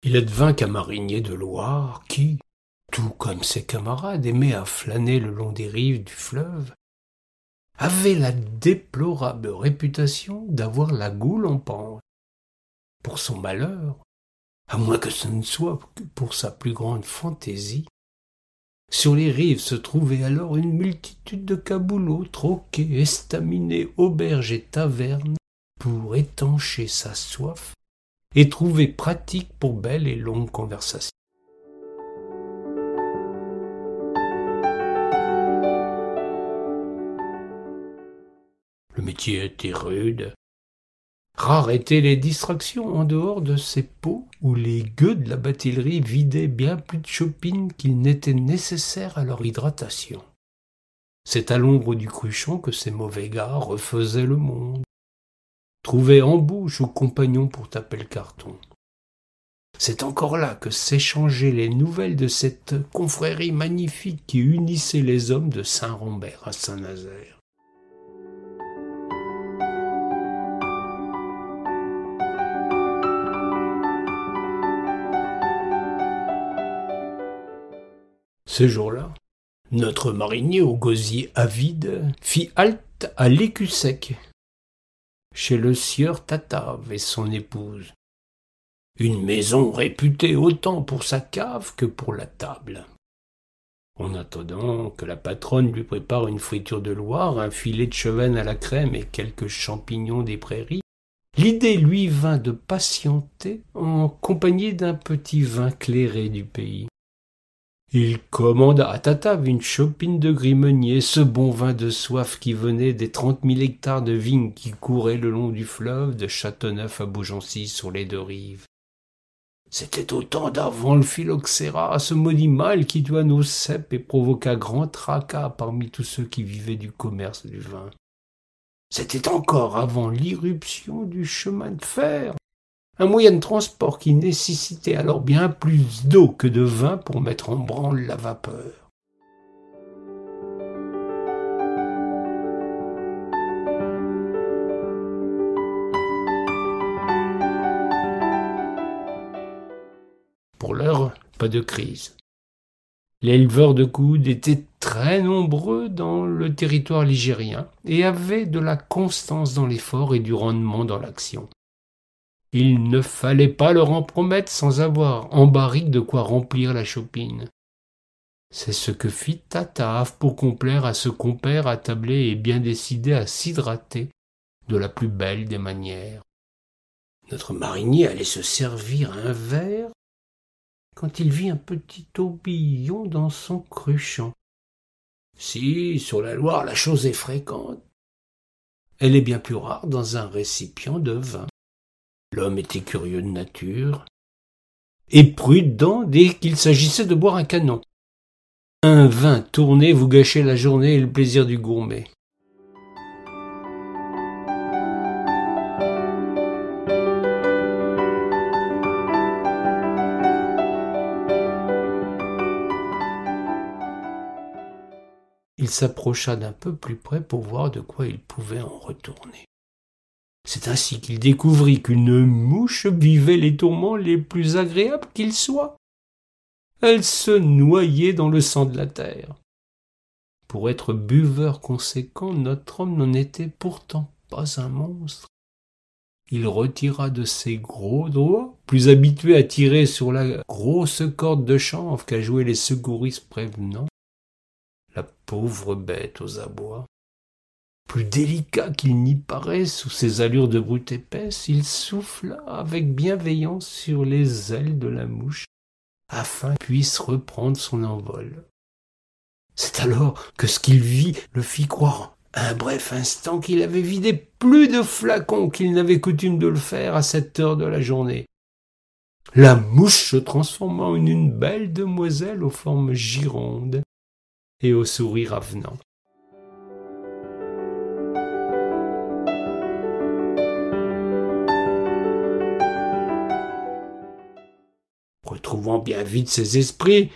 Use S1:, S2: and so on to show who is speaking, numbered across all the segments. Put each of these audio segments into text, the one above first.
S1: Il advint qu'un marinier de Loire, qui, tout comme ses camarades, aimait à flâner le long des rives du fleuve, avait la déplorable réputation d'avoir la goule en panse. Pour son malheur, à moins que ce ne soit que pour sa plus grande fantaisie, sur les rives se trouvait alors une multitude de caboulots, troquets, estaminets, auberges et tavernes pour étancher sa soif et trouver pratique pour belles et longues conversations. Le métier était rude. Rares étaient les distractions en dehors de ces pots où les gueux de la batellerie vidaient bien plus de chopines qu'il n'était nécessaire à leur hydratation. C'est à l'ombre du cruchon que ces mauvais gars refaisaient le monde, trouvaient embauche aux compagnons pour taper le carton. C'est encore là que s'échangeaient les nouvelles de cette confrérie magnifique qui unissait les hommes de Saint-Rambert à Saint-Nazaire. Ce jour-là, notre marinier au gosier avide fit halte à l'Écu sec, chez le sieur Tatave et son épouse. Une maison réputée autant pour sa cave que pour la table. En attendant que la patronne lui prépare une friture de Loire, un filet de chevenne à la crème et quelques champignons des prairies, l'idée lui vint de patienter en compagnie d'un petit vin clairé du pays. Il commanda à Tatave une chopine de Grimenier, ce bon vin de soif qui venait des 30 000 hectares de vignes qui couraient le long du fleuve de Châteauneuf à Beaugency sur les deux rives. C'était au temps d'avant le phylloxéra, ce maudit mal qui doit nos cèpes et provoqua grand tracas parmi tous ceux qui vivaient du commerce du vin. C'était encore avant l'irruption du chemin de fer, un moyen de transport qui nécessitait alors bien plus d'eau que de vin pour mettre en branle la vapeur. Pour l'heure, pas de crise. Les éleveurs de coude étaient très nombreux dans le territoire ligérien et avaient de la constance dans l'effort et du rendement dans l'action. Il ne fallait pas leur en promettre sans avoir en barrique de quoi remplir la chopine. C'est ce que fit Tatave pour complaire à ce compère attablé et bien décidé à s'hydrater de la plus belle des manières. Notre marinier allait se servir un verre quand il vit un petit tourbillon dans son cruchon. Si, sur la Loire, la chose est fréquente. Elle est bien plus rare dans un récipient de vin. L'homme était curieux de nature et prudent dès qu'il s'agissait de boire un canon. Un vin tourné vous gâchait la journée et le plaisir du gourmet. Il s'approcha d'un peu plus près pour voir de quoi il pouvait en retourner. C'est ainsi qu'il découvrit qu'une mouche vivait les tourments les plus agréables qu'ils soient. Elle se noyait dans le sang de la terre. Pour être buveur conséquent, notre homme n'en était pourtant pas un monstre. Il retira de ses gros doigts, plus habitué à tirer sur la grosse corde de chanvre qu'à jouer les secouristes prévenants, la pauvre bête aux abois. Plus délicat qu'il n'y paraît sous ses allures de brute épaisse, il souffla avec bienveillance sur les ailes de la mouche, afin qu'elle puisse reprendre son envol. C'est alors que ce qu'il vit le fit croire un bref instant qu'il avait vidé plus de flacons qu'il n'avait coutume de le faire à cette heure de la journée. La mouche se transforma en une belle demoiselle aux formes girondes et au sourire avenant. Retrouvant bien vite ses esprits,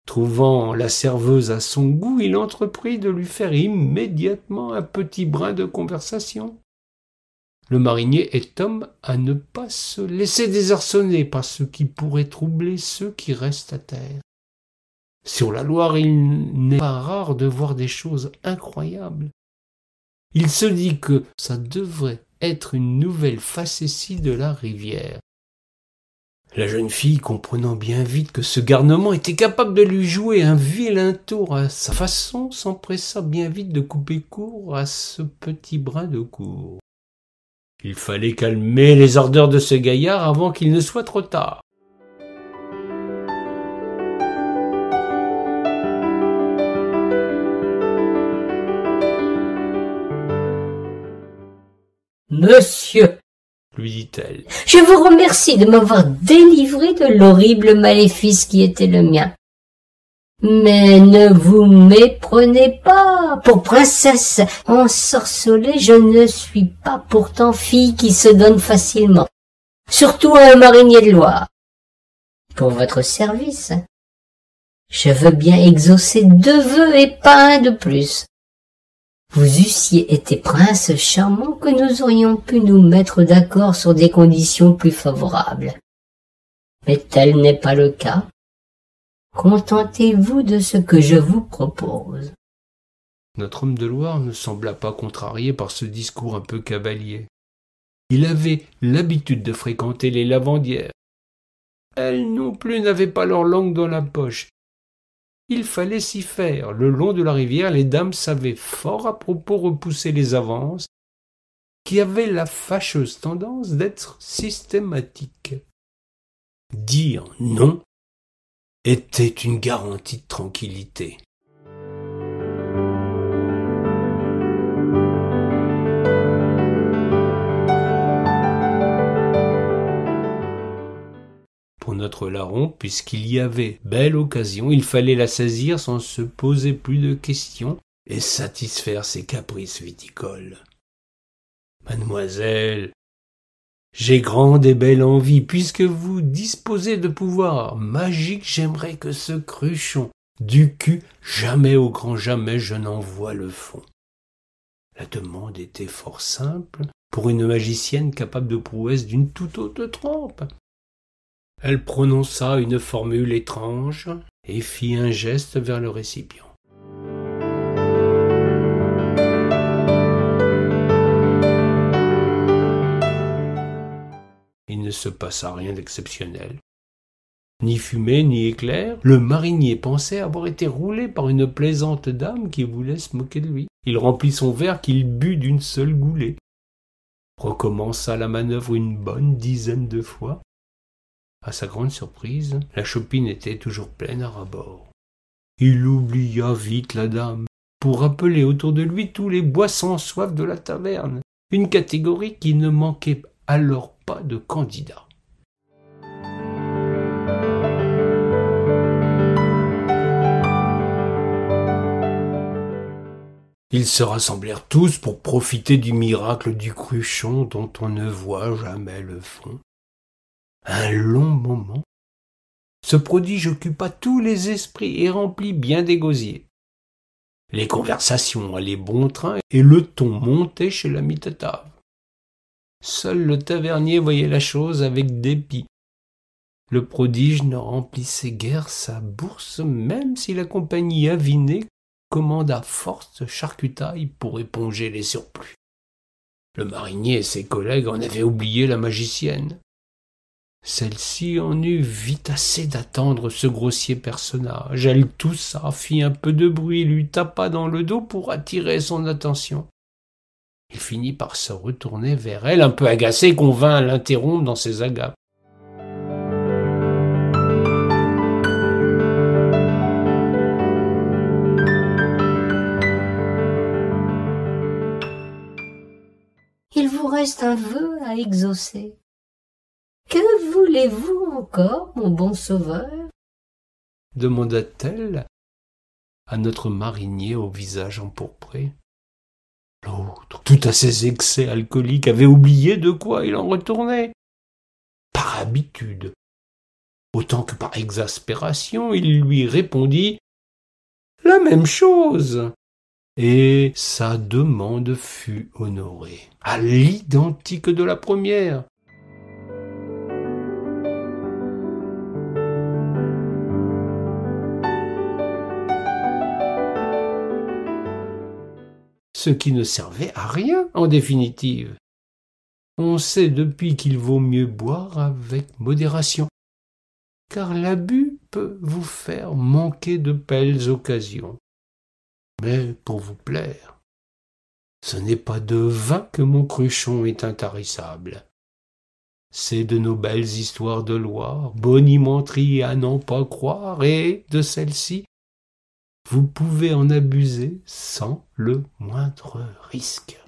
S1: trouvant la serveuse à son goût, il entreprit de lui faire immédiatement un petit brin de conversation. Le marinier est homme à ne pas se laisser désarçonner par ce qui pourrait troubler ceux qui restent à terre. Sur la Loire, il n'est pas rare de voir des choses incroyables. Il se dit que ça devrait être une nouvelle facétie de la rivière. La jeune fille, comprenant bien vite que ce garnement était capable de lui jouer un vilain tour à sa façon, s'empressa bien vite de couper court à ce petit brin de cour. Il fallait calmer les ardeurs de ce gaillard avant qu'il ne soit trop tard.
S2: Monsieur,
S1: Lui dit-elle.
S2: je vous remercie de m'avoir délivré de l'horrible maléfice qui était le mien. Mais ne vous méprenez pas. Pour princesse ensorcelée, je ne suis pas pourtant fille qui se donne facilement. Surtout à un marinier de Loire. Pour votre service, je veux bien exaucer 2 vœux et pas un de plus. Vous eussiez été prince charmant que nous aurions pu nous mettre d'accord sur des conditions plus favorables. Mais tel n'est pas le cas. Contentez-vous de ce que je vous propose.
S1: Notre homme de Loire ne sembla pas contrarié par ce discours un peu cavalier. Il avait l'habitude de fréquenter les lavandières. Elles non plus n'avaient pas leur langue dans la poche. Il fallait s'y faire. Le long de la rivière, les dames savaient fort à propos repousser les avances, qui avaient la fâcheuse tendance d'être systématiques. Dire non était une garantie de tranquillité. Pour notre larron, puisqu'il y avait belle occasion, il fallait la saisir sans se poser plus de questions et satisfaire ses caprices viticoles. Mademoiselle, j'ai grande et belle envie, puisque vous disposez de pouvoirs magiques, j'aimerais que ce cruchon du cul, jamais au grand jamais je n'en vois le fond. La demande était fort simple pour une magicienne capable de prouesses d'une toute autre trempe. Elle prononça une formule étrange et fit un geste vers le récipient. Il ne se passa rien d'exceptionnel. Ni fumée, ni éclair, le marinier pensait avoir été roulé par une plaisante dame qui voulait se moquer de lui. Il remplit son verre qu'il but d'une seule goulée, recommença la manœuvre une bonne dizaine de fois. À sa grande surprise, la chopine était toujours pleine à ras-bord. Il oublia vite la dame pour appeler autour de lui tous les bois sans soif de la taverne, une catégorie qui ne manquait alors pas de candidats. Ils se rassemblèrent tous pour profiter du miracle du cruchon dont on ne voit jamais le fond. Un long moment, ce prodige occupa tous les esprits et remplit bien des gosiers. Les conversations allaient bon train et le ton montait chez l'ami Tatave. Seul le tavernier voyait la chose avec dépit. Le prodige ne remplissait guère sa bourse, même si la compagnie avinée commanda force charcutailles pour éponger les surplus. Le marinier et ses collègues en avaient oublié la magicienne. Celle-ci en eut vite assez d'attendre ce grossier personnage. Elle toussa, fit un peu de bruit, lui tapa dans le dos pour attirer son attention. Il finit par se retourner vers elle, un peu agacé qu'on vint l'interrompre dans ses agapes.
S2: Il vous reste un vœu à exaucer. Que voulez-vous encore, mon bon sauveur?
S1: Demanda-t-elle à notre marinier au visage empourpré. L'autre, tout à ses excès alcooliques, avait oublié de quoi il en retournait. Par habitude, autant que par exaspération, il lui répondit « La même chose !» et sa demande fut honorée, à l'identique de la première. Ce qui ne servait à rien, en définitive. On sait depuis qu'il vaut mieux boire avec modération, car l'abus peut vous faire manquer de belles occasions. Mais pour vous plaire, ce n'est pas de vin que mon cruchon est intarissable. C'est de nos belles histoires de Loire, bonimenterie à n'en pas croire, et de celle-ci, vous pouvez en abuser sans le moindre risque.